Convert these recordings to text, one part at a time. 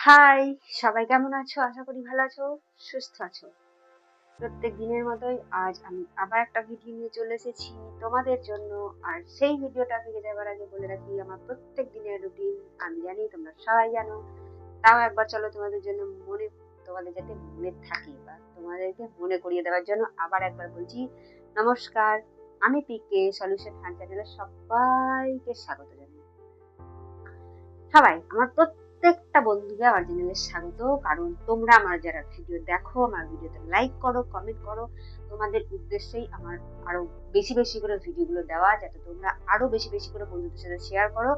High, সবাই কেমন আছো? আশা করি ভালো আছো, সুস্থ আছো। প্রত্যেক দিনের মতোই আজ আমি আবার একটা ভিডিও নিয়ে চলে এসেছি তোমাদের জন্য। আর সেই ভিডিওটা থেকে যাবার আগে বলে রাখি, আমার প্রত্যেক দিনের রুটিন আমি জানি, তোমরা সবাই জানো। তাও একবার চলো তোমাদের জন্য তোমাদের যাতে মনে থাকে বা তোমাদেরকে মনে করিয়ে দেওয়ার জন্য আবার একবার বলছি। নমস্কার, আমি পিকে সলিউশন হ্যান্ড চ্যানেলের সবাইকে স্বাগত জানাই। সবাই আমার প্রত্যেকটা বন্ধুকে আমার চ্যানেলে স্বাগত। কারণ তোমরা আমার যারা ভিডিও দেখো, আমার ভিডিওতে লাইক করো, কমেন্ট করো, তোমাদের উদ্দেশ্যেই আমার আরো বেশি বেশি করে ভিডিওগুলো দেওয়া, যাতে তোমরা আরো বেশি বেশি করে বন্ধুদের সাথে শেয়ার করো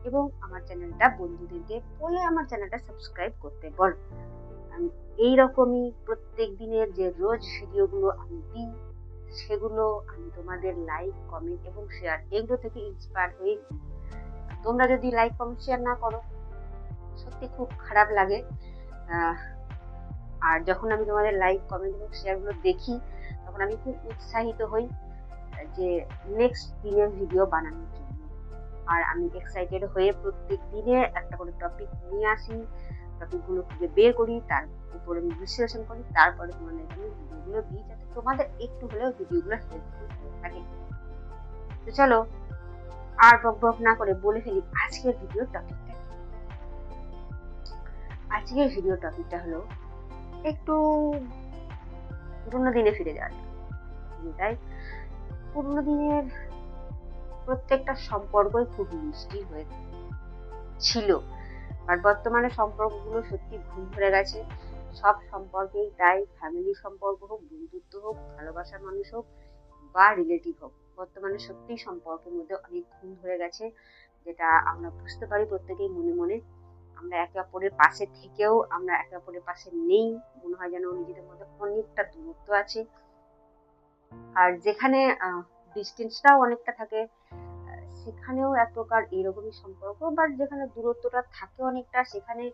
এবং আমার চ্যানেলটা বন্ধুদেরকে বলে আমার চ্যানেলটা সাবস্ক্রাইব করতে বলো। আমি এইরকমই প্রত্যেক দিনের যে রোজ ভিডিওগুলো আমি দিই, সেগুলো আমি তোমাদের লাইক, কমেন্ট এবং শেয়ার এগুলো থেকে ইন্সপায়ার হয়ে দিই। তোমরা যদি লাইক, কমেন্ট, শেয়ার না করো, সত্যি খুব খারাপ লাগে। আর যখন আমি তোমাদের লাইক, কমেন্ট এবং শেয়ারগুলো দেখি, তখন আমি খুব উৎসাহিত হই যে নেক্সট দিনের ভিডিও বানানোর জন্য। আর আমি এক্সাইটেড হয়ে প্রত্যেক দিনে একটা করে টপিক নিয়ে আসি, টপিকগুলো খুঁজে বের করি, তার উপরে আমি বিশ্লেষণ করি, তারপরে তোমাদের আমি ভিডিওগুলো দিই, যাতে তোমাদের একটু হলেও ভিডিওগুলো হেল্পফুল হয়ে থাকে। তো চলো আর বক না করে বলে ফেলি আজকের ভিডিও টপিকটা কি। আজকের ভিডিও টপিকটা হলো একটু পুরোনো দিনে ফিরে যাওয়া যায়। তাই পুরোনো দিনের প্রত্যেকটা সম্পর্কই খুব মিষ্টি হয়ে ছিল, আর বর্তমানে সম্পর্কগুলো সত্যি ঘুম ধরে গেছে। সব সম্পর্কেই তাই, ফ্যামিলি সম্পর্ক হোক, বন্ধুত্ব হোক, ভালোবাসার মানুষ হোক বা রিলেটিভ হোক, বর্তমানে সত্যি সম্পর্কের মধ্যে অনেক ঘুম ধরে গেছে, যেটা আমরা বুঝতে পারি প্রত্যেকেই মনে মনে। আমরা একে অপরের পাশে থেকেও আমরা একে অপরের পাশে নেই, মনে হয় যেন নিজেদের মধ্যে অনেকটা দূরত্ব আছে। আর যেখানে ডিস্টেন্সটাও অনেকটা থাকে, সেখানেও এক প্রকার এরকমই সম্পর্ক, বাট যেখানে দূরত্বটা থাকে অনেকটা, সেখানে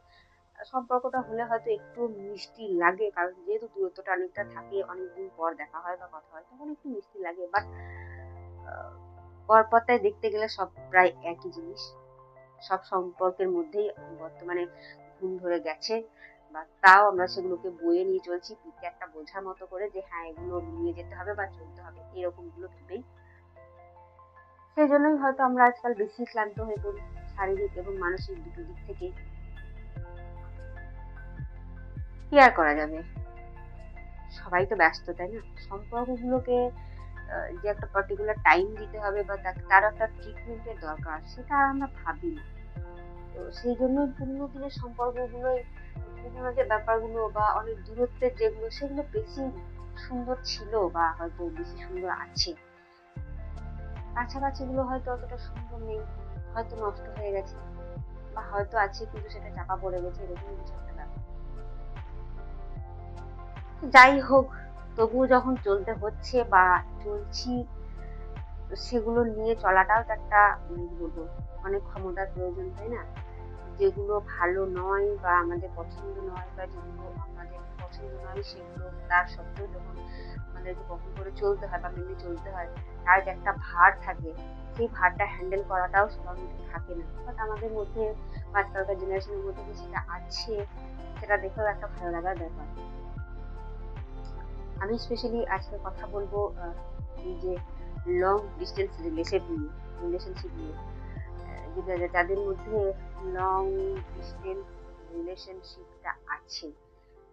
সম্পর্কটা হলে হয়তো একটু মিষ্টি লাগে, কারণ যেহেতু দূরত্বটা অনেকটা থাকে, অনেকদিন পর দেখা হয় বা কথা হয়, তখন একটু মিষ্টি লাগে। বাট পরপরটায় দেখতে গেলে সব প্রায় একই জিনিস। সব সম্পর্কের মধ্যেই বর্তমানে ঘুম ধরে গেছে, বা তাও আমরা সেগুলোকে বয়ে নিয়ে চলছি পিঠে একটা বোঝার মতো করে, যে হ্যাঁ এগুলো নিয়ে যেতে হবে বা চলতে হবে, এরকম গুলো ভেবেই। সেই জন্যই হয়তো আমরা আজকাল বেশি ক্লান্ত হয়ে পড়ি, শারীরিক এবং মানসিক দুটো দিক থেকে। কি আর করা যাবে, সবাই তো ব্যস্ত, তাই না? সম্পর্কগুলোকে যে একটা পার্টিকুলার টাইম দিতে হবে বা তার একটা ট্রিটমেন্টের দরকার, সেটা আমরা ভাবি না। তো সেই জন্যই পুরোনো দিনের সম্পর্কগুলোই, পুরোনো যে ব্যাপারগুলো বা অনেক দূরত্বের যেগুলো, সেগুলো বেশি সুন্দর ছিল বা হয়তো বেশি সুন্দর আছে। কাছাকাছি গুলো হয়তো অতটা সুন্দর নেই, হয়তো নষ্ট হয়ে গেছে, বা হয়তো আছে কিন্তু সেটা চাপা পড়ে গেছে, এরকম কিছু একটা ব্যাপার। যাই হোক, তবুও যখন চলতে হচ্ছে বা চলছি, তো সেগুলো নিয়ে চলাটাও তো একটা কি বলবো, অনেক ক্ষমতার প্রয়োজন, তাই না? যেগুলো ভালো নয় বা আমাদের পছন্দ নয়, বা যেগুলো আমাদের পছন্দ নয়, সেগুলো তার সত্ত্বেও যখন আমাদেরকে বহন করে চলতে হয় বা মেনে চলতে হয়, তার যে একটা ভার থাকে, সেই ভারটা হ্যান্ডেল করাটাও সবার মধ্যে থাকে না। বাট আমাদের মধ্যে আজকালকার জেনারেশনের মধ্যে যে সেটা আছে, সেটা দেখেও একটা ভালো লাগার ব্যাপার। আমি স্পেশালি আজকে কথা বলবো এই যে লং ডিস্টেন্স রিলেশনশিপ নিয়ে। যাদের মধ্যে লং ডিস্টেন্স রিলেশনশিপটা আছে,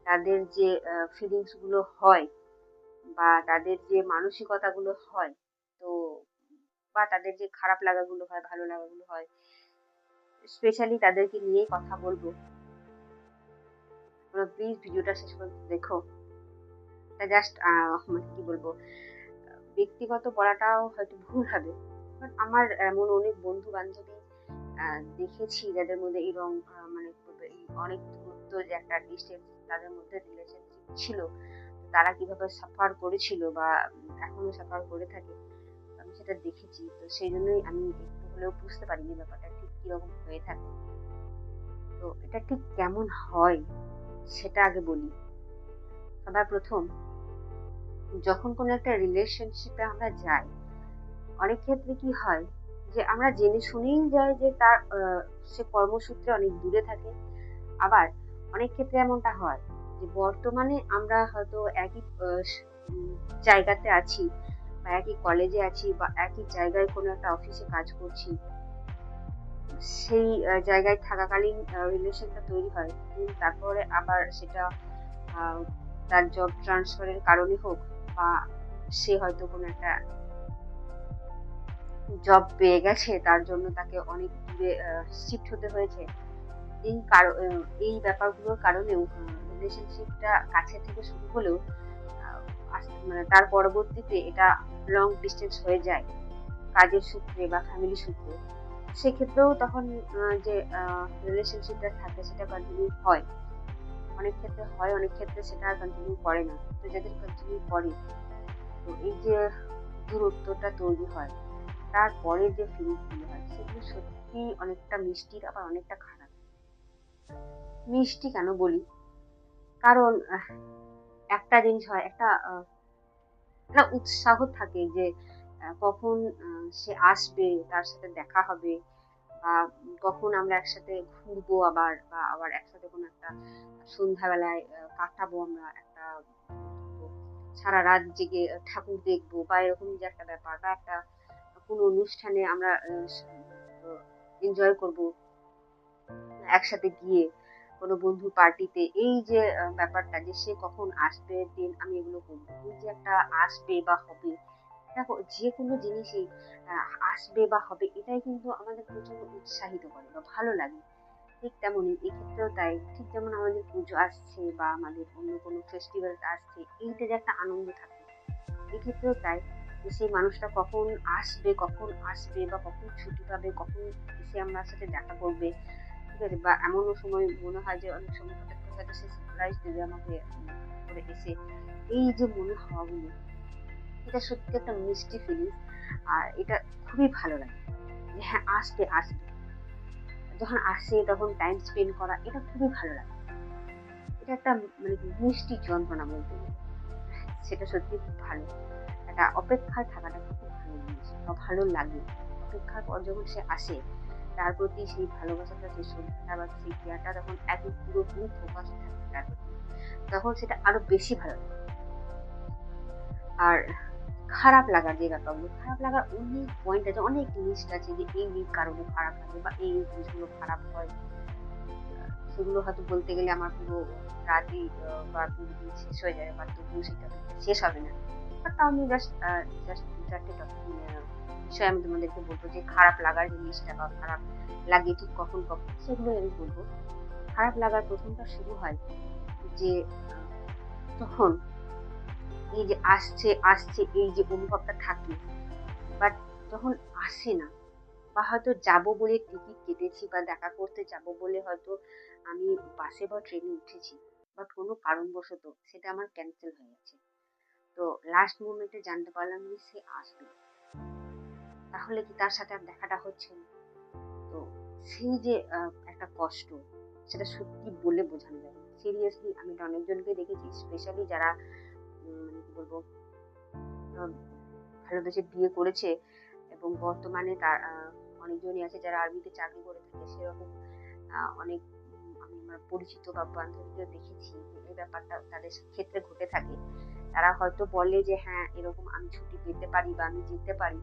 তাদের যে ফিলিংস গুলো হয় বা তাদের যে মানসিকতাগুলো হয়, তো বা তাদের যে খারাপ লাগাগুলো হয়, ভালো লাগাগুলো হয়, স্পেশালি তাদেরকে নিয়েই কথা বলবো। তোমরা প্লিজ ভিডিওটা শেষ পর্যন্ত দেখো। এটা জাস্ট মানে কি বলবো, ব্যক্তিগত বলাটাও হয়তো ভুল হবে, বাট আমার এমন অনেক বন্ধু বান্ধবী দেখেছি যাদের মধ্যে এই রং মানে এই অনেক দূরত্ব যে একটা ডিস্টেন্স তাদের মধ্যে রিলেশনশিপ ছিল, তারা কিভাবে সাফার করেছিল বা এখনো সাফার করে থাকে, আমি সেটা দেখেছি। তো সেই জন্যই আমি একটু হলেও বুঝতে পারি যে ব্যাপারটা ঠিক কিরকম হয়ে থাকে। তো এটা ঠিক কেমন হয় সেটা আগে বলি। সবার প্রথম, যখন কোনো একটা রিলেশনশিপে আমরা যাই, অনেক ক্ষেত্রে কি হয় যে আমরা জেনে শুনেই যাই যে তার সে কর্মসূত্রে অনেক দূরে থাকে, আবার অনেক ক্ষেত্রে এমনটা হয় যে বর্তমানে আমরা হয়তো একই জায়গাতে আছি বা একই কলেজে আছি বা একই জায়গায় কোনো একটা অফিসে কাজ করছি, সেই জায়গায় থাকাকালীন রিলেশনটা তৈরি হয়, তারপরে আবার সেটা তার জব ট্রান্সফারের কারণে হোক বা সে হয়তো কোনো একটা জব পেয়ে গেছে তার জন্য তাকে অনেক দূরে শিফট হতে হয়েছে, এই ব্যাপারগুলোর কারণেও রিলেশনশিপটা কাছে থেকে শুরু হলেও মানে তার পরবর্তীতে এটা লং ডিস্টেন্স হয়ে যায় কাজের সূত্রে বা ফ্যামিলি সূত্রে। সেক্ষেত্রেও তখন যে রিলেশনশিপটা থাকে সেটা কন্টিনিউ হয়, অনেক ক্ষেত্রে হয়, অনেক ক্ষেত্রে সেটা কন্টিনিউ করে না। তো যাদের কন্টিনিউ করে, তো এই যে দূরত্বটা তৈরি হয়, তারপরে যে ফিলিংস গুলো হয় সেগুলো সত্যি অনেকটা মিষ্টি আবার অনেকটা খারাপ। মিষ্টি কেন বলি, কারণ একটা জিনিস হয়, একটা উৎসাহ থাকে যে কখন সে আসবে, তার সাথে দেখা হবে, বা কখন আমরা একসাথে ঘুরবো আবার, বা আবার একসাথে কোনো একটা সন্ধ্যাবেলায় কাটাবো, আমরা একটা সারা রাত জেগে ঠাকুর দেখবো বা এরকম যে একটা ব্যাপার, বা একটা কোনো অনুষ্ঠানে আমরা এনজয় করব একসাথে গিয়ে, কোনো বন্ধুর পার্টিতে। এই যে ব্যাপারটা যে সে কখন আসবে, দেন আমি এগুলো করবো, এই যে একটা আসবে বা হবে, দেখো যে কোনো জিনিসই আসবে বা হবে, এটাই কিন্তু আমাদের প্রচন্ড উৎসাহিত করে বা ভালো লাগে। ঠিক তেমনই এক্ষেত্রেও তাই, ঠিক যেমন আমাদের পুজো আসছে বা আমাদের অন্য কোনো ফেস্টিভ্যাল আসছে, এইটা যে একটা আনন্দ থাকে, এক্ষেত্রেও তাই, যে সেই মানুষটা কখন আসবে, কখন আসবে বা কখন ছুটি পাবে, কখন এসে আমার সাথে দেখা করবে, ঠিক আছে। বা এমনও সময় মনে হয় যে অনেক সময় হঠাৎ করে হয়তো সে সারপ্রাইজ দেবে আমাকে করে এসে, এই যে মনে হওয়াগুলো, এটা সত্যি একটা মিষ্টি ফিলিংস। আর এটা খুবই ভালো লাগে যে হ্যাঁ আসবে আসবে, যখন আসে তখন টাইম স্পেন্ড করা, এটা খুবই ভালো লাগে। এটা একটা মানে কি মিষ্টি যন্ত্রণা বলতে গেলে, সেটা সত্যি খুব ভালো। একটা অপেক্ষায় থাকাটা খুব ভালো জিনিস বা ভালো লাগে। অপেক্ষার পর যখন সে আসে, তার প্রতি সেই ভালোবাসাটা, সেই শ্রদ্ধাটা বা সেই কেয়ারটা তখন একদম পুরোপুরি ফোকাস থাকে তার প্রতি, তখন সেটা আরো বেশি ভালো লাগে। আর খারাপ লাগার যে ব্যাপারগুলো, খারাপ লাগার অনেক পয়েন্ট আছে, অনেক লিস্ট আছে যে এই কারণে খারাপ লাগে বা এই জিনিসগুলো খারাপ হয়। সেগুলো হয়তো বলতে গেলে আমার পুরো রাতই বা পুরো দিন শেষ হয়ে যাবে, বা তবুও সেই টপিকটা শেষ হবে না। বাট তাও আমি জাস্ট জাস্ট দু চারটে বিষয় আমি তোমাদেরকে বলবো যে খারাপ লাগার যে জিনিসটা বা খারাপ লাগে ঠিক কখন কখন, সেগুলোই আমি বলবো। খারাপ লাগার প্রথমটা শুরু হয় যে তখন এই যে আসছে আসছে এই যে অনুভবটা থাকে, বাট যখন আসে না, বা হয়তো যাবো বলে টিকিট কেটেছি বা দেখা করতে যাবো বলে হয়তো আমি বাসে বা ট্রেনে উঠেছি, বাট কোনো কারণবশত সেটা আমার ক্যান্সেল হয়ে গেছে। তো লাস্ট মোমেন্টে জানতে পারলাম যে সে আসবে, তাহলে কি তার সাথে আর দেখাটা হচ্ছে না। তো সেই যে একটা কষ্ট, সেটা সত্যি বলে বোঝানো যায় না। সিরিয়াসলি আমি এটা অনেকজনকে দেখেছি, স্পেশালি যারা মানে কি বলবো, ভালোবেসে বিয়ে করেছে এবং বর্তমানে তার অনেকজনই আছে যারা আর্মিতে চাকরি করে থাকে, সেরকম অনেক আমি আমার পরিচিত বা বান্ধবীদের দেখেছি যে এই ব্যাপারটা তাদের ক্ষেত্রে ঘটে থাকে। তারা হয়তো বলে যে হ্যাঁ এরকম আমি ছুটি পেতে পারি বা আমি যেতে পারি,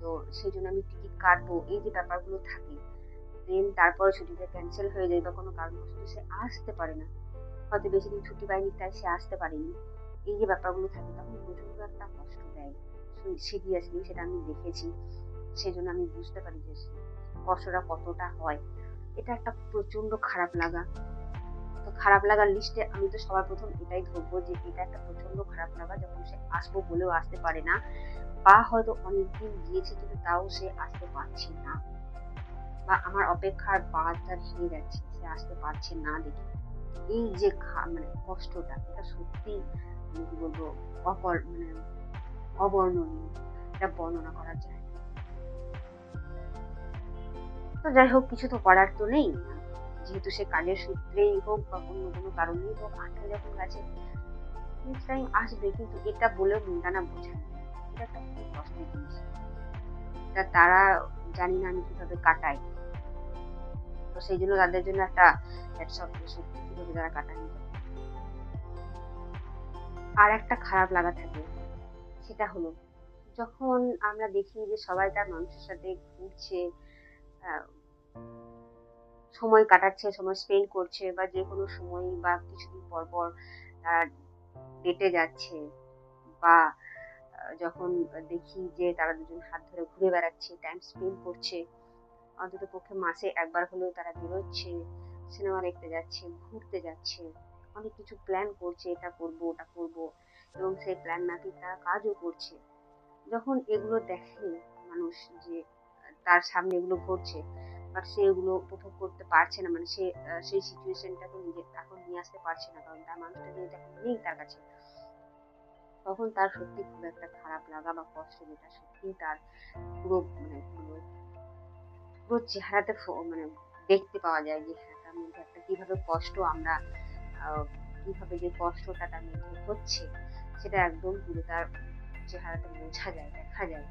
তো সেই জন্য আমি টিকিট কাটবো, এই যে ব্যাপারগুলো থাকে, দেন তারপরে ছুটিটা ক্যান্সেল হয়ে যায় বা কোনো কারণবশত সে আসতে পারে না, হয়তো বেশি দিন ছুটি পায়নি তাই সে আসতে পারেনি, এই যে ব্যাপারগুলো থাকে, তখন প্রচন্ড একটা কষ্ট দেয়। সিরিয়াসলি সেটা আমি দেখেছি, সেই জন্য আমি বুঝতে পারি যে কষ্টটা কতটা হয়। এটা একটা প্রচন্ড খারাপ লাগা। তো খারাপ লাগার লিস্টে আমি তো সবার প্রথম এটাই ধরবো যে এটা একটা প্রচন্ড খারাপ লাগা, যখন সে আসবো বলেও আসতে পারে না, বা হয়তো অনেকদিন গিয়েছে কিন্তু তাও সে আসতে পারছে না, বা আমার অপেক্ষার বাঁধটা ভেঙে যাচ্ছে, সে আসতে পারছে না দেখে। এই যে মানে কষ্টটা, এটা সত্যি মানে কি বলবো, মানে অবর্ণনীয়, এটা বর্ণনা করা যায় না। তো যাই হোক, কিছু তো করার তো নেই, যেহেতু সে কাজের সূত্রেই হোক বা অন্য কোনো কারণেই হোক আটকে যখন গেছে, নেক্সট টাইম আসবে, কিন্তু এটা বলেও মনটা না বোঝানো যায় না। এটা একটা খুব কষ্টের জিনিস, তা তারা জানি না আমি কিভাবে কাটাই। তো সেই জন্য তাদের জন্য একটা সত্যি কিভাবে তারা কাটায় নিতে। আর একটা খারাপ লাগা থাকে, সেটা হলো যখন আমরা দেখি যে সবাই তার মানুষের সাথে ঘুরছে, আহ, সময় কাটাচ্ছে, সময় স্পেন্ড করছে, বা যে কোনো সময় বা কিছুদিন পর পর তারা ডেটে যাচ্ছে, বা যখন দেখি যে তারা দুজন হাত ধরে ঘুরে বেড়াচ্ছে, টাইম স্পেন্ড করছে, অন্তত পক্ষে মাসে একবার হলেও তারা বেরোচ্ছে, সিনেমা দেখতে যাচ্ছে, ঘুরতে যাচ্ছে, অনেক কিছু প্ল্যান করছে, এটা করব ওটা করব, এবং সেই প্ল্যান মাফিক তারা কাজও করছে। যখন এগুলো দেখে মানুষ যে তার সামনে এগুলো ঘটছে, বাট সে এগুলো উপভোগ করতে পারছে না, মানে সে সেই সিচুয়েশনটাকে নিজে এখন নিয়ে আসতে পারছে না, কারণ তার মানুষটা যেহেতু এখন নেই তার কাছে, তখন তার সত্যি খুব একটা খারাপ লাগা বা কষ্ট, যেটা সত্যি তার পুরো মানে পুরো চেহারাতে মানে দেখতে পাওয়া যায় যে হ্যাঁ, তার মধ্যে একটা কিভাবে কষ্ট আমরা কিভাবে যে কষ্টটা তার মধ্যে হচ্ছে, সেটা একদম পুরো তার চেহারাতে বোঝা যায়, দেখা যায়।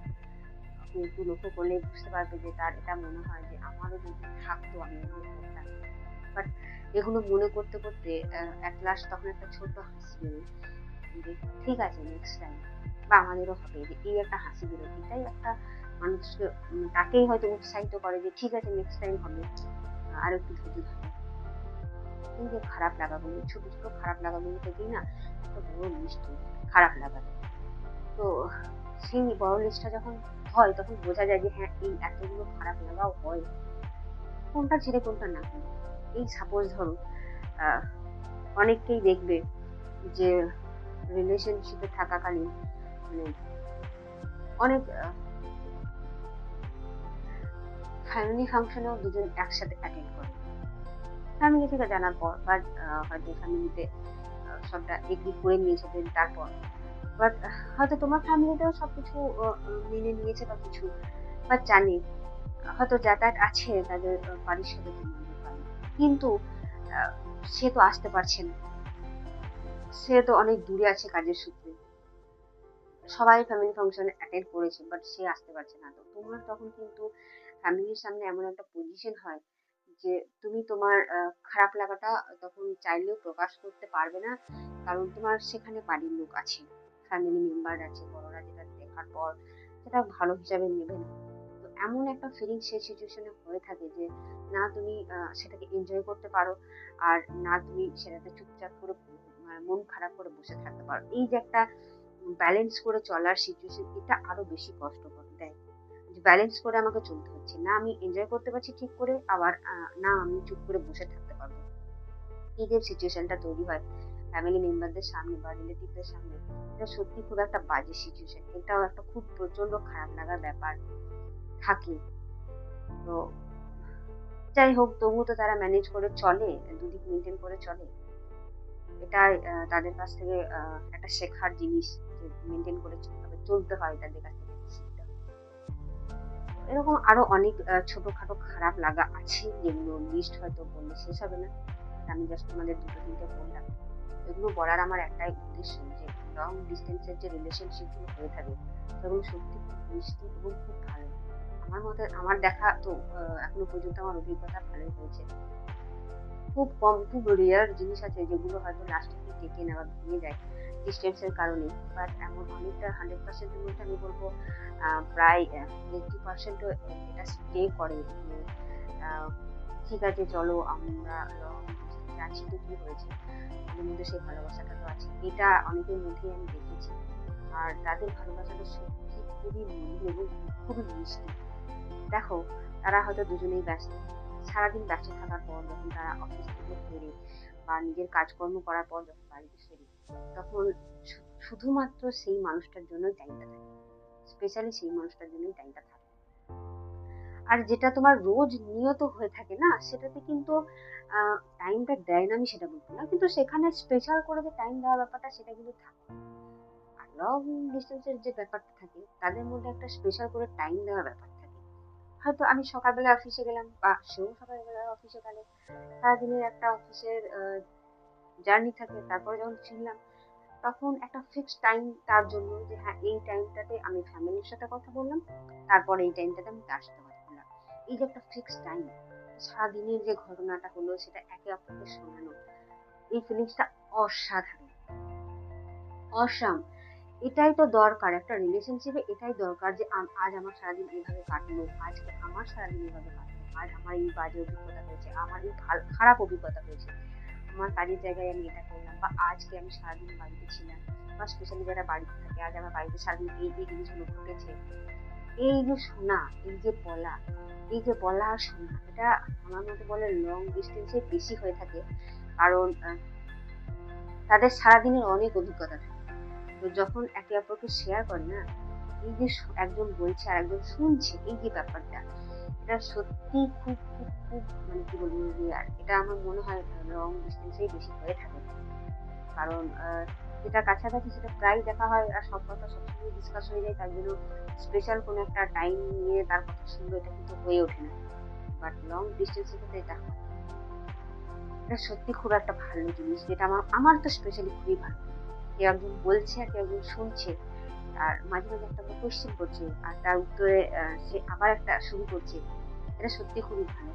আপনি একটু লক্ষ্য করলে বুঝতে পারবে যে তার এটা মনে হয় যে আমারও যদি থাকতো আমি এগুলো করতাম। বাট এগুলো মনে করতে করতে at last তখন একটা ছোট্ট হাসি বেরোয় যে ঠিক আছে নেক্সট টাইম, বা আমাদেরও হবে, যে এই একটা হাসি বেরোয়, এটাই একটা মানুষকে তাকেই হয়তো উৎসাহিত করে যে ঠিক আছে নেক্সট টাইম হবে, আর একটু ধৈর্য ধরো। এই যে খারাপ লাগাগুলো, ছোট ছোট খারাপ লাগাগুলো থেকেই না একটা বড় লিস্ট হয়ে যায় খারাপ লাগা। তো সেই বড় লিস্টটা যখন হয় তখন বোঝা যায় যে হ্যাঁ, এই এতগুলো খারাপ লাগাও হয়, কোনটা ছেড়ে কোনটা না হয়। এই সাপোজ ধরো আহ, অনেককেই দেখবে যে রিলেশনশিপে থাকাকালীন মানে অনেক ফ্যামিলি ফাংশনেও দুজন একসাথে অ্যাটেন্ড করে, ফ্যামিলি থেকে জানার পর, বা হয়তো ফ্যামিলিতে সবটা এগ্রি করে নিয়েছে, দেন তারপর বাট হয়তো তোমার ফ্যামিলিতেও সবকিছু মেনে নিয়েছে বা কিছু, বা জানে, হয়তো যাতায়াত আছে তাদের বাড়ির সাথে তোমাদের বাড়ি, কিন্তু আহ, সে তো আসতে পারছে না, সে তো অনেক দূরে আছে কাজের সূত্রে, সবাই ফ্যামিলি ফাংশনে অ্যাটেন্ড করেছে বাট সে আসতে পারছে না। তো তোমার তখন কিন্তু ফ্যামিলির সামনে এমন একটা পজিশন হয় যে তুমি তোমার খারাপ লাগাটা তখন চাইলেও প্রকাশ করতে পারবে না, কারণ তোমার সেখানে বাড়ির লোক আছে, ফ্যামিলি মেম্বার আছে, বড়রা, যেটা দেখার পর সেটা ভালো হিসাবে নেবে না। তো এমন একটা ফিলিং সেই সিচুয়েশনে হয়ে থাকে যে না তুমি সেটাকে এনজয় করতে পারো, আর না তুমি সেটাতে চুপচাপ করে মন খারাপ করে বসে থাকতে পারো। এই যে একটা ব্যালেন্স করে চলার সিচুয়েশন, এটা আরো বেশি কষ্টকর দেয়, যে ব্যালেন্স করে আমাকে চলতে হচ্ছে, না আমি এনজয় করতে পারছি ঠিক করে, আবার না আমি চুপ করে বসে থাকতে পারবো। এই যে সিচুয়েশনটা তৈরি হয় ফ্যামিলি মেম্বারদের সামনে বা রিলেটিভদের সামনে, এটা সত্যি খুব একটা বাজে সিচুয়েশন, এটাও একটা খুব প্রচন্ড খারাপ লাগার ব্যাপার থাকে। তো যাই হোক, তবুও তো তারা ম্যানেজ করে চলে, দুদিক মেনটেন করে চলে, এটা তাদের কাছ থেকে একটা শেখার জিনিস, যে মেনটেন করে কিভাবে চলতে হয় তাদের কাছ থেকে শিখতে হয়। এরকম আরো অনেক ছোটখাটো খারাপ লাগা আছে, যেগুলো লিস্ট হয়তো বললে শেষ হবে না, আমি জাস্ট তোমাদের দুটো তিনটে বললাম। এগুলো বলার আমার একটাই উদ্দেশ্য, যে লং ডিস্টেন্সের যে রিলেশনশিপ গুলো হয়ে থাকে সেগুলো সত্যি খুব মিষ্টি এবং খুব ভালো। আমার মতে, আমার দেখা তো এখনো পর্যন্ত আমার অভিজ্ঞতা ভালোই হয়েছে। খুব কম, খুব রেয়ার জিনিস আছে যেগুলো হয়তো লাস্টে গিয়ে টেকে নেওয়া ভেঙে যায় ডিস্টেন্সের কারণে, বাট এমন অনেকটা 100%-এর মধ্যে আমি বলবো প্রায় 80%ও এটা স্টে করে, যে আহ, ঠিক আছে চলো আমরা লং ডিস্টেন্সে আছি তো কি হয়েছে, আমাদের মধ্যে সেই ভালোবাসাটা তো আছে, এটা অনেকের মধ্যেই আমি দেখেছি। আর তাদের ভালোবাসাটা সত্যি খুবই মধুর এবং খুবই মিষ্টি। দেখো, তারা হয়তো দুজনেই ব্যস্ত, সারাদিন ব্যস্ত থাকার পর যখন তারা অফিস থেকে ফেরে বা নিজের কাজকর্ম করার পর যখন বাড়িতে ফেরে, তখন শুধুমাত্র সেই মানুষটার জন্যই টাইমটা থাকে, স্পেশালি সেই মানুষটার জন্যই টাইমটা থাকে। আর যেটা তোমার রোজ নিয়ত হয়ে থাকে না, সেটাতে কিন্তু টাইমটা দেয় না আমি সেটা বলবো না, কিন্তু সেখানে স্পেশাল করে যে টাইম দেওয়ার ব্যাপারটা সেটা কিন্তু থাকে। আর লং ডিস্টেন্সের যে ব্যাপারটা থাকে তাদের মধ্যে একটা স্পেশাল করে টাইম দেওয়ার ব্যাপার থাকে। হয়তো আমি সকালবেলা অফিসে গেলাম বা সেও সকালবেলা অফিসে গেল, সারাদিনের একটা অফিসের জার্নি থাকে, তারপরে যখন ফিরলাম তখন একটা ফিক্সড টাইম তার জন্য, যে হ্যাঁ এই টাইমটাতে আমি ফ্যামিলির সাথে কথা বললাম, তারপরে এই টাইমটাতে আমি তার সাথে কথা বললাম, এই যে একটা ফিক্সড টাইম, সারাদিনের যে ঘটনাটা হলো সেটা একে অপরকে শোনানো, এই ফিলিংসটা অসাধারণ, অসাম। এটাই তো দরকার একটা রিলেশনশিপে, এটাই দরকার যে আজ আমার সারাদিন এভাবে কাটলো, আজকে আমার সারাদিন এভাবে কাটলো, আজ আমার এই বাজে অভিজ্ঞতা হয়েছে, আমার এই খারাপ অভিজ্ঞতা হয়েছে, আমার কাজের জায়গায় আমি এটা করলাম, বা আজকে আমি সারাদিন বাড়িতে ছিলাম, বা স্পেশালি যারা বাড়িতে থাকে আজ আমার বাড়িতে সারাদিন এই এই জিনিসগুলো ঘটেছে। এই যে শোনা, এই যে বলা, এই যে বলা আর শোনা, এটা আমার মতে বলে লং ডিস্টেন্সে বেশি হয়ে থাকে। কারণ তাদের সারাদিনের অনেক অভিজ্ঞতা থাকে, তো যখন একে অপরকে শেয়ার করে না, এই যে একজন বলছে আর একজন শুনছে, এই যে ব্যাপারটা, এটা সত্যি খুব খুব খুব মানে কি বলবো রেয়ার। এটা আমার মনে হয় লং ডিস্টেন্সেই বেশি হয়ে থাকে। কারণ যেটা কাছাকাছি সেটা প্রায় দেখা হয় আর সব কথা সবসময় ডিসকাস হয়ে যায়, তার জন্য স্পেশাল কোনো একটা টাইম নিয়ে তার কথা শুনবো এটা কিন্তু হয়ে ওঠে না। বাট লং ডিস্টেন্সের ক্ষেত্রে এটা হয়। এটা সত্যি খুব একটা ভালো জিনিস, যেটা আমার আমার তো স্পেশালি খুবই ভালো। কেউ একজন বলছে আর কেউ একজন শুনছে, আর মাঝে মাঝে একটা কোয়েশ্চেন করছে আর তার উত্তরে সে আবার একটা শুরু করছে, এটা সত্যি খুবই ভালো।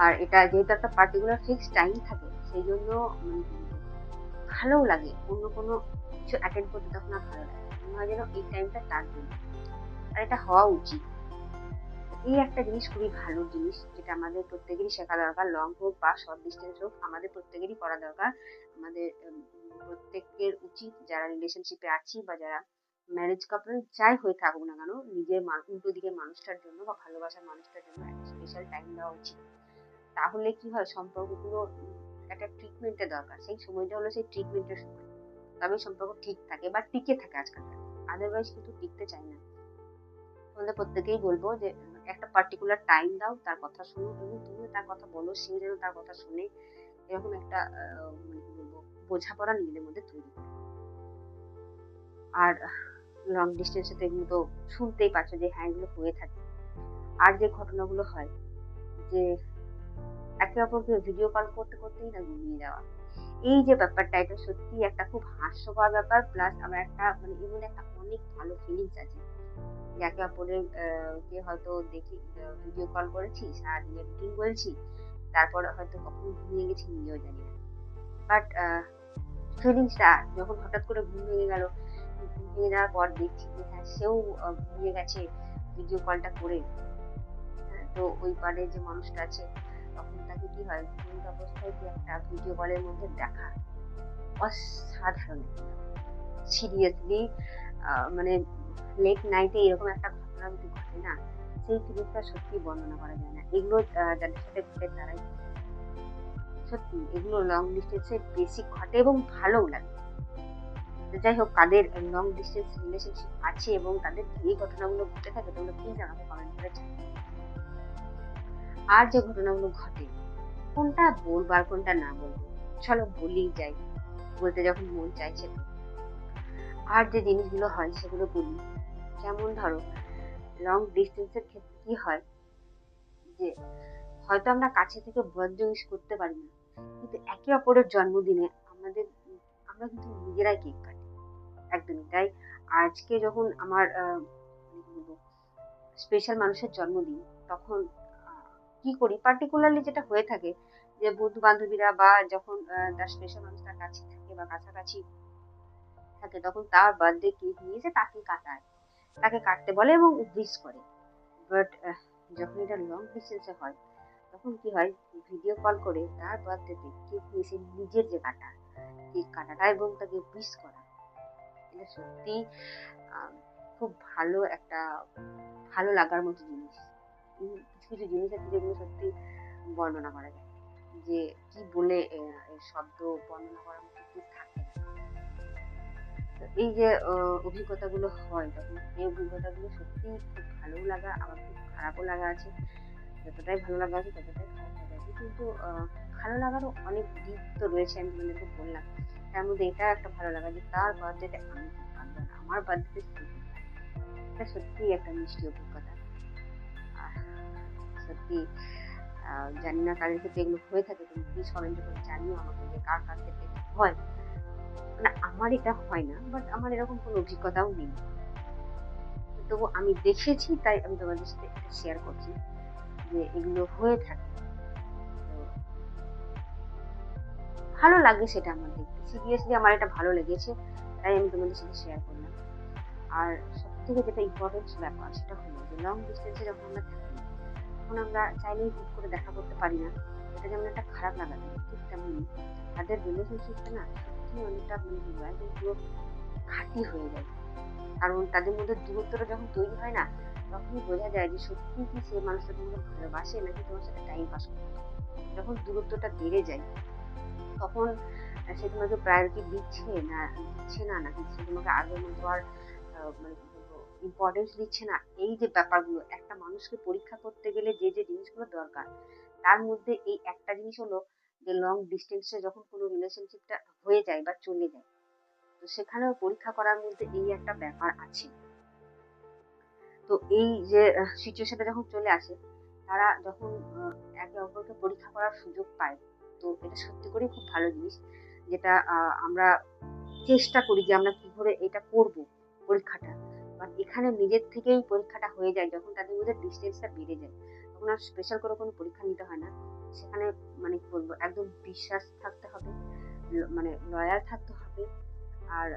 আর এটা যেহেতু একটা পার্টিকুলার ফিক্সড টাইম থাকে, সেই জন্য ভালোও লাগে। অন্য কোনো কিছু অ্যাটেন্ড করতে তখন আর ভালো লাগে, মনে হয় যেন এই টাইমটা তার জন্য, আর এটা হওয়া উচিত। এই একটা জিনিস খুবই ভালো জিনিস, যেটা আমাদের প্রত্যেকেরই শেখা দরকার। লং হোক বা শর্ট ডিস্টেন্স হোক, আমাদের প্রত্যেকেরই করা দরকার। আমাদের প্রত্যেকের উচিত, যারা রিলেশনশিপে আছি বা যারা ম্যারেজ কাপল যাই হয়ে থাকুক না কেন, নিজের উল্টো দিকের মানুষটার জন্য বা ভালোবাসার মানুষটার জন্য একটা স্পেশাল টাইম দেওয়া উচিত। তাহলে কি হয়, সম্পর্কগুলো একটা ট্রিটমেন্টের দরকার, সেই সময়টা হলো সেই ট্রিটমেন্টের সময়, তবে সম্পর্ক ঠিক থাকে বা টিকে থাকে আজকাল। আদারওয়াইজ কিন্তু টিকতে চায় না। তোমাদের প্রত্যেকেই বলবো যে একটা পার্টিকুলার টাইম দাও, তার কথা শোনো এবং তুমি তার কথা বলো, সে যেন তার কথা শুনে। এরকম একটা মানে কি বলবো, বোঝাপড়া নিজেদের মধ্যে তৈরি করে। আর লং ডিস্টেন্সে তো এগুলো তো শুনতেই পাচ্ছ যে হ্যাঁ এগুলো হয়ে থাকে। আর যে ঘটনাগুলো হয় যে একে অপরকে ভিডিও কল করতে করতেই না ঘুমিয়ে যাওয়া, এই যে ব্যাপারটা, এটা সত্যি একটা খুব হাস্যকর ব্যাপার, প্লাস আমার একটা মানে এর মধ্যে একটা অনেক ভালো ফিলিংস আছে। একে অপরের কে হয়তো দেখি ভিডিও কল করেছি, সারাদিনের রুটিন বলছি, তারপর হয়তো কখন ঘুমিয়ে গেছি নিজেও জানি না। বাট ফিলিংসটা যখন হঠাৎ করে ঘুম ভেঙে গেল, ঘুম ভেঙে যাওয়ার পর দেখছি যে হ্যাঁ সেও ঘুমিয়ে গেছে ভিডিও কলটা করে। তো ওই পারে যে মানুষটা আছে, তখন তাকে কি হয়, ঘুমন্ত অবস্থায় কি একটা ভিডিও কলের মধ্যে দেখা, অসাধারণ। সিরিয়াসলি মানে লেট নাইটে এরকম একটা ঘটনা যদি ঘটে না, সেই ফিলিংসটা সত্যি বর্ণনা করা যায় না। এগুলো যাদের সাথে ঘটে তারাই সত্যি, এগুলো লং ডিস্টেন্সে বেশি ঘটে এবং ভালোও লাগে। যাই হোক, কাদের লং ডিস্টেন্স রিলেশনশিপ আছে এবং তাদের এই ঘটনাগুলো ঘটে থাকে, তোমরা প্লিজ আমাকে কমেন্ট করে জানাও। আর যে ঘটনাগুলো ঘটে, কোনটা বলবো আর কোনটা না বলবো, চলো বলেই যাই, বলতে যখন মন চাইছে। আর যে জিনিসগুলো হয় সেগুলো বলি। যেমন ধরো, লং ডিস্টেন্সের ক্ষেত্রে কি হয় যে হয়তো আমরা কাছে থেকে বার্থডে উইশ করতে পারি না, কিন্তু একে অপরের জন্মদিনে আমরা কিন্তু নিজেরাই কেক কাটি। একদমই তাই। আজকে যখন আমার স্পেশাল মানুষের জন্মদিন, তখন কি করি, পার্টিকুলারলি যেটা হয়ে থাকে যে বন্ধু বান্ধবীরা বা যখন তার স্পেশাল মানুষ তার কাছে থাকে বা কাছাকাছি থাকে, তখন তার বার্থডে কেক নিয়ে এসে তাকে কাটায়, তাকে কাটতে বলে এবং উইশ করে। বাট যখন এটা লং ডিস্টেন্সে হয়, তখন কি হয়, ভিডিও কল করে তার বার্থডেতে কেক নিয়ে এসে নিজের যে কাটা, কেক কাটাটা এবং তাকে উইশ করা, এটা সত্যি খুব ভালো একটা ভালো লাগার মতো জিনিস। কিছু কিছু জিনিস আছে যেগুলো সত্যি বর্ণনা করা যায়, যে কি বলে এর শব্দ বর্ণনা করার মতো কি থাকে না। এই যে অভিজ্ঞতাগুলো হয়, তখন এই অভিজ্ঞতাগুলো সত্যি খুব ভালো লাগা, আবার খুব খারাপও লাগা আছে। যতটাই ভালো লাগা আছে ততটাই খারাপ লাগা আছে, কিন্তু ভালো লাগারও অনেক দিক তো রয়েছে, আমি তোমাদেরকে বললাম। তার মধ্যে এটা একটা ভালো লাগা যে তার বার্থডেতে আমি কেক কাটবো, আমার বার্থডেতে সে কেক কাটবে। এটা সত্যি একটা মিষ্টি অভিজ্ঞতা। আর সত্যি জানি না কাদের ক্ষেত্রে এগুলো হয়ে থাকে, তুমি প্লিজ কমেন্টে করে জানিও আমাকে যে কার কার ক্ষেত্রে হয়। মানে আমার এটা হয় না, বাট আমার এরকম কোনো অভিজ্ঞতাও নেই, তবু আমি দেখেছি তাই আমি তোমাদের সাথে এটা শেয়ার করছি। যে এগুলো হয়ে থাকে। তো ভালো লাগে সেটা আমার দেখতে। সিরিয়াসলি আমার এটা ভালো লেগেছে। তাই আমি তোমাদের সাথে শেয়ার করলাম। আর সবথেকে যেটা ইম্পোর্টেন্ট ব্যাপার সেটা হলো যে লং ডিসট্যান্স এ যখন আমরা থাকি, তখন আমরা চাইলেই হুট করে দেখা করতে পারি না। এটা যেমন একটা খারাপ লাগা দেয়, ঠিক তেমনি তাদের রিলেশনশিপটা না সত্যিই অনেকটা মানে কি বলে একদম পুরো খাঁটি হয়ে যায়। কারণ তাদের মধ্যে দূরত্বটা যখন তৈরি হয় না, তখনই বোঝা যায় যে সত্যিই কি সে মানুষটা তোমাকে ভালোবাসে নাকি তোমার সাথে টাইম পাস করে। যখন দূরত্বটা বেড়ে যায়, তখন সে তোমাকে প্রায়োরিটি দিচ্ছে না নাকি সে তোমাকে আগের মতো আর মানে কি বলবো ইম্পর্টেন্স দিচ্ছে না। এই যে ব্যাপারগুলো একটা মানুষকে পরীক্ষা করতে গেলে যে জিনিসগুলো দরকার, তার মধ্যে এই একটা জিনিস হলো যে লং ডিস্টেন্সে যখন কোনো রিলেশনশিপটা হয়ে যায় বা চলে যায়, তো সেখানেও পরীক্ষা করার মধ্যে এই একটা ব্যাপার আছে। তো এই যে সিচুয়েশনটা যখন চলে আসে, তারা যখন একে অপরকে পরীক্ষা করার সুযোগ পায়, তো এটা সত্যি করেই খুব ভালো জিনিস, যেটা আমরা চেষ্টা করি যে আমরা কি করে এটা করব পরীক্ষাটা। বাট এখানে নিজের থেকেই পরীক্ষাটা হয়ে যায় যখন তাদের মধ্যে ডিস্টেন্সটা বেড়ে যায়। তখন আর স্পেশাল করে কোনো পরীক্ষা নিতে হয় না। সেখানে মানে কি বলবো একদম বিশ্বাস থাকতে হবে, মানে লয়াল থাকতে হবে, আর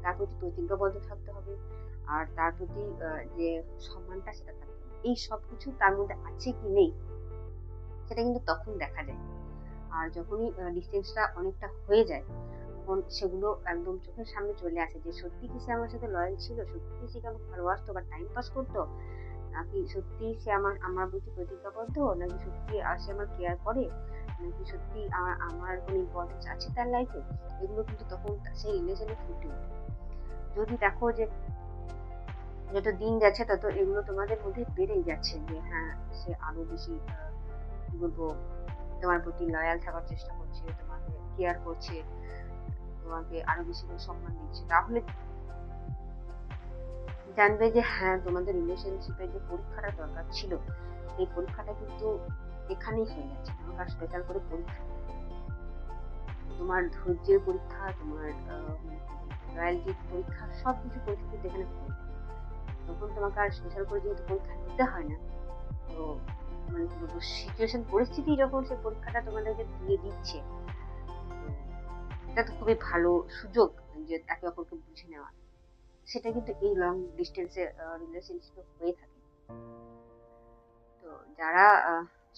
তার প্রতি প্রতিজ্ঞাবদ্ধ থাকতে হবে, আর তার প্রতি যে সম্মানটা সেটা থাকতে হবে। এই সবকিছু তার মধ্যে আছে কি নেই সেটা কিন্তু তখন দেখা যায়। আর যখনই ডিস্টেন্সটা অনেকটা হয়ে যায়, তখন সেগুলো একদম চোখের সামনে চলে আসে যে সত্যি কি সে আমার সাথে লয়াল ছিল, সত্যি সে কি আমাকে ভালোবাসতো বা টাইম পাস করতো, নাকি সত্যি সে আমার প্রতি প্রতিজ্ঞাবদ্ধ, নাকি সত্যি সে আমার কেয়ার করে, নাকি সত্যি আমার কোনো ইম্পর্টেন্স আছে তার লাইফে। এগুলো কিন্তু তখন সেই রিলেশনে ফুটে ওঠে। যদি দেখো যে যত দিন যাচ্ছে তত এগুলো তোমাদের মধ্যে বেড়েই যাচ্ছে যে হ্যাঁ সে আরো বেশি কি বলবো তোমার প্রতি লয়াল থাকার চেষ্টা করছে, তোমাকে কেয়ার করছে, তোমাকে আরো বেশি করে সম্মান দিচ্ছে, তাহলে জানবে যে হ্যাঁ তোমাদের রিলেশনশিপের যে পরীক্ষাটা দরকার ছিল, সেই পরীক্ষাটা কিন্তু এখানেই হয়ে যাচ্ছে। তোমার স্পেশাল করে পরীক্ষা নেই। তোমার ধৈর্যের পরীক্ষা, তোমার লয়ালটির পরীক্ষা, সবকিছু পরীক্ষা কিন্তু এখানে হয়ে যায়। তখন তোমাকে আর স্পেশাল করে যেহেতু পরীক্ষা নিতে হয় না, তো মানে কি বলবো সিচুয়েশন পরিস্থিতি যখন সে পরীক্ষাটা তোমাদেরকে দিয়ে দিচ্ছে, তো এটা তো খুবই ভালো সুযোগ যে একে অপরকে বুঝে নেওয়া। সেটা কিন্তু এই লং ডিস্টেন্সে রিলেশনশিপে হয়ে থাকে। তো যারা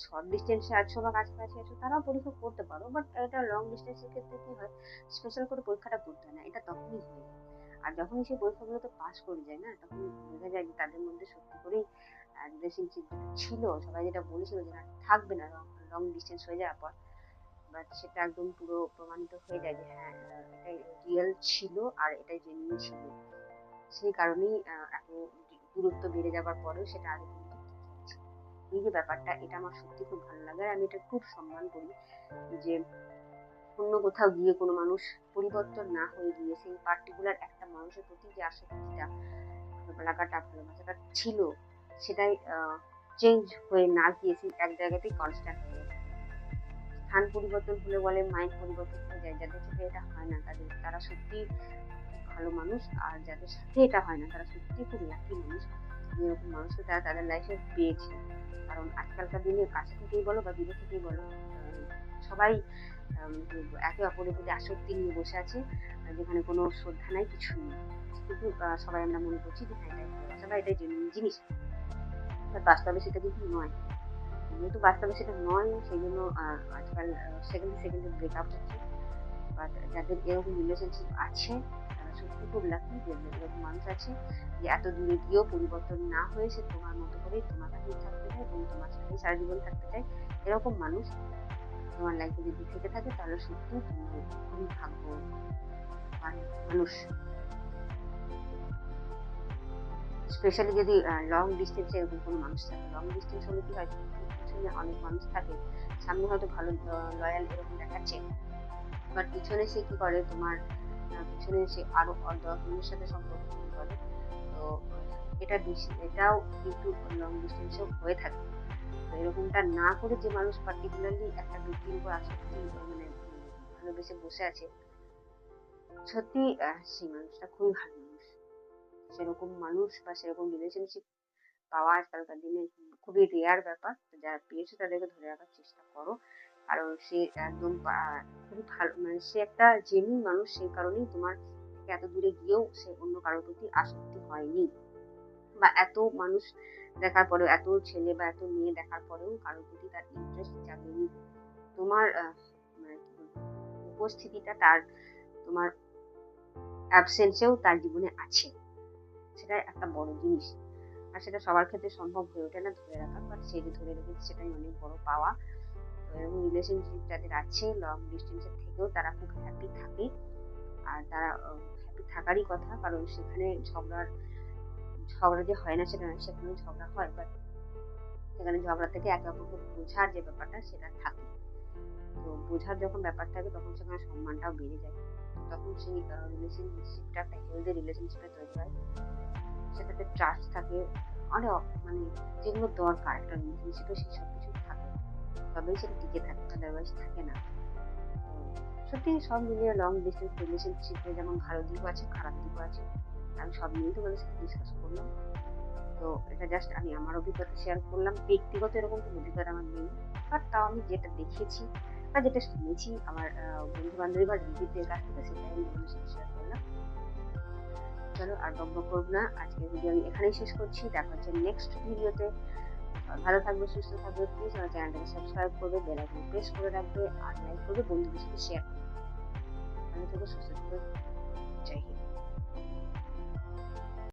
শর্ট ডিস্টেন্সে আছো বা কাছাকাছি আছো তারাও পরীক্ষা করতে পারো, বাট এটা লং ডিস্টেন্সের ক্ষেত্রে কি হয়, স্পেশাল করে পরীক্ষাটা করতে হয় না, এটা তখনই হয়ে যায়। আর যখনই সেই পরীক্ষাগুলোতে পাস করে যায় না, তখন বোঝা যায় যে তাদের মধ্যে সত্যি করেই রিলেশনশিপ ছিল, সবাই যেটা বলেছিল যে না থাকবে না লং ডিস্টেন্স হয়ে যাওয়ার পর, বাট সেটা একদম পুরো প্রমাণিত হয়ে যায় যে হ্যাঁ এটাই রিয়েল ছিল আর এটাই জেনুইন ছিল। সেই কারণেই এত দূরত্ব বেড়ে যাবার পরেও সেটা আগে কিন্তু টিকে আছে। এই যে ব্যাপারটা, এটা আমার সত্যি খুব ভালো লাগে আর আমি এটা খুব সম্মান করি যে অন্য কোথাও গিয়ে কোনো মানুষ পরিবর্তন না হয়ে গিয়ে সেই পার্টিকুলার একটা মানুষের প্রতি যে আসক্তিটা, ভালোবাসাটা ছিল, সেটাই চেঞ্জ হয়ে না গিয়ে সেই এক জায়গাতেই কনস্ট্যান্ট হয়ে গেছে। স্থান পরিবর্তন হলে বলে মাইন্ড পরিবর্তন হয়ে যায়, যাদের ক্ষেত্রে এটা হয় না তারা সত্যি খুব ভালো মানুষ, আর যাদের সাথে এটা হয় না তারা সত্যি খুব লাকি মানুষ, যেরকম মানুষকে তারা তাদের লাইফে পেয়েছে। কারণ আজকালকার দিনে কাছে থেকেই বলো বা দূরে থেকেই বলো, সবাই একে অপরের প্রতি আসক্তি নিয়ে বসে আছে, যেখানে কোনো শ্রদ্ধা নাই, কিছু নেই। কিন্তু সবাই আমরা মনে করছি যে হ্যাঁ এটাই ভালোবাসা বা এটাই জেনুইন জিনিস, বাস্তবে সেটা কিন্তু নয়। যেহেতু বাস্তবে সেটা নয়, সেই জন্য আজকাল সেকেন্ডে সেকেন্ডে ব্রেকআপ হচ্ছে। বাট যাদের এরকম রিলেশনশিপ আছে, তারা সত্যি খুব লাকি যে এরকম মানুষ আছে যে এত দূরে গিয়েও পরিবর্তন না হয়ে সে তোমার মতো করেই তোমার কাছেই থাকতে চায় এবং তোমার সাথেই সারা জীবন থাকতে চায়। এরকম মানুষ তোমার লাইফে যদি থেকে থাকে, তাহলে সত্যি তুমি খুবই ভাগ্যবান মানুষ। স্পেশালি যদি লং ডিস্টেন্সে এরকম কোনো মানুষ থাকে। লং ডিস্টেন্স হলে কি হয়, পিছনে অনেক মানুষ থাকে, সামনে হয়তো ভালো লয়াল এরকম দেখাচ্ছে, বাট পিছনে সে কি করে তোমার পিছনে সে আরো 10 জনের সাথে সম্পর্ক তৈরি করে। তো এটাও কিন্তু লং ডিস্টেন্সেও হয়ে থাকে। তো এরকমটা না করে যে মানুষ পার্টিকুলারলি একটা ব্যক্তির উপর আসক্তি মানে ভালোবেসে বসে আছে, সত্যি সেই মানুষটা খুবই ভালো মানুষ। সেরকম মানুষ বা সেরকম রিলেশনশিপ পাওয়া আজকালকার দিনে খুবই রেয়ার ব্যাপার। তো যারা পেয়েছো তাদেরকে ধরে রাখার চেষ্টা করো। কারণ সে একদম খুবই ভালো, মানে সে একটা জেনুইন মানুষ, সেই কারণেই তোমার থেকে এত দূরে গিয়েও সে অন্য কারোর প্রতি আসক্তি হয়নি, বা এত মানুষ দেখার পরেও, এত ছেলে বা এত মেয়ে দেখার পরেও কারোর প্রতি তার ইন্টারেস্ট জাগেনি। তোমার মানে কি বলবো, উপস্থিতিটা তার, তোমার অ্যাবসেন্সেও তার জীবনে আছে, সেটা একটা বড় জিনিস। আর সেটা সবার ক্ষেত্রে সম্ভব হয়ে ওঠে না ধরে রাখা, বাট সে যে ধরে রেখেছে সেটাই অনেক বড় পাওয়া। তো এরকম রিলেশনশিপ যাদের আছে লং ডিস্টেন্সের থেকেও, তারা খুব হ্যাপি থাকে। আর তারা হ্যাপি থাকারই কথা, কারণ সেখানে ঝগড়া যে হয় না সেটা নয়, সেখানেও ঝগড়া হয়, বাট সেখানে ঝগড়া থেকে একে অপরকে বোঝার যে ব্যাপারটা সেটা থাকে। তো বোঝার যখন ব্যাপার থাকে তখন সেখানে সম্মানটাও বেড়ে যায়, তখন সেই রিলেশনশিপটা একটা হেলদি রিলেশনশিপে তৈরি হয়। সেটাতে ট্রাস্ট থাকে, অনেক মানে যেগুলো দরকার একটা রিলেশনশিপে, সেই সব কিছু থাকে, তবেই সেটা টিকে থাকে, আদারওয়াইজ থাকে না। সত্যি সব মিলিয়ে লং ডিস্টেন্স রিলেশনশিপে যেমন ভালো দিকও আছে, খারাপ দিকও আছে। আমি সব নিয়েই তোমাদের সাথে ডিসকাস করলাম। তো এটা জাস্ট আমি আমার অভিজ্ঞতা শেয়ার করলাম। ব্যক্তিগত এরকম কোনো অভিজ্ঞতা আমার নেই, বাট তাও আমি যেটা দেখেছি বা যেটা শুনেছি আমার বন্ধু বান্ধবী বা রিলেটিভদের কাছ থেকে, সেটাই আমি তোমাদের সাথে শেয়ার করলাম। চলো আর বকবক করব না, আজকের ভিডিও আমি এখানেই শেষ করছি। দেখা হচ্ছে নেক্সট ভিডিওতে। ভালো থাকবে, সুস্থ থাকবে, প্লিজ আমার চ্যানেলটাকে সাবস্ক্রাইব করবে, বেল আইকন প্রেস করে রাখবে, আর লাইক করবে, বন্ধুদের সাথে শেয়ার করবে। ভালো থেকো, সুস্থ থেকো, জয় হিন্দ।